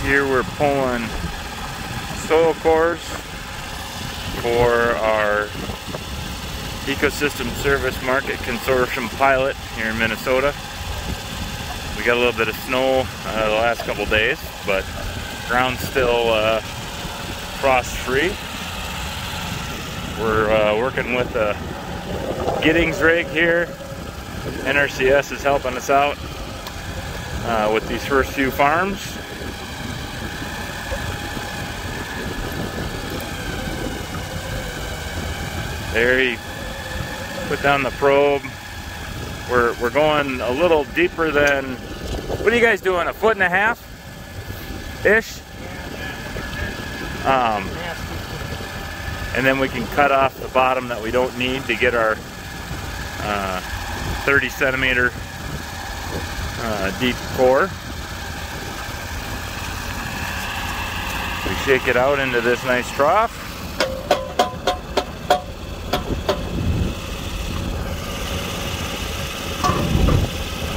Here we're pulling soil cores for our Ecosystem Service Market Consortium pilot here in Minnesota. We got a little bit of snow the last couple days, but ground's still frost-free. We're working with a Giddings rig here. NRCS is helping us out with these first few farms. There he put down the probe. We're going a little deeper than, what are you guys doing, 1.5 foot-ish? And then we can cut off the bottom that we don't need to get our 30 centimeter deep core. We shake it out into this nice trough.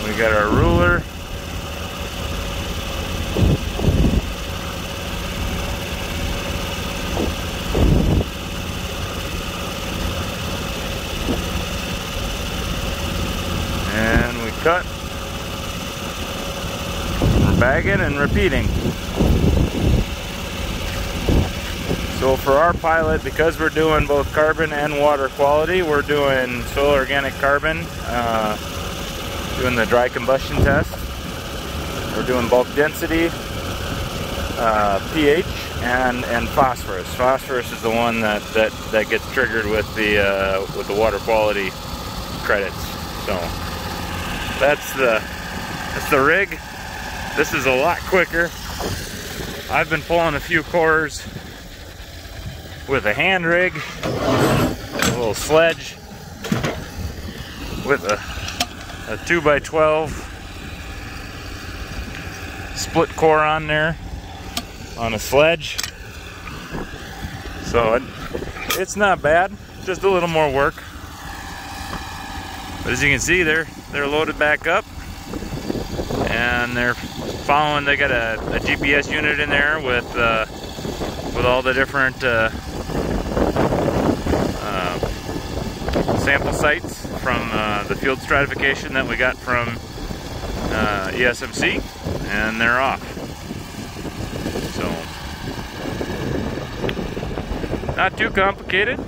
We got our ruler. And we cut. We're bagging and repeating. So for our pilot, because we're doing both carbon and water quality, we're doing soil organic carbon, doing the dry combustion test. We're doing bulk density, pH, and phosphorus. Phosphorus is the one that gets triggered with the water quality credits. So that's the rig. This is a lot quicker. I've been pulling a few cores with a hand rig, a little sledge with a 2x12 split core on there on a sledge. So it's not bad, just a little more work. But as you can see, they're loaded back up and they're following. They got a GPS unit in there with all the different sample sites from the field stratification that we got from ESMC, and they're off. So not too complicated.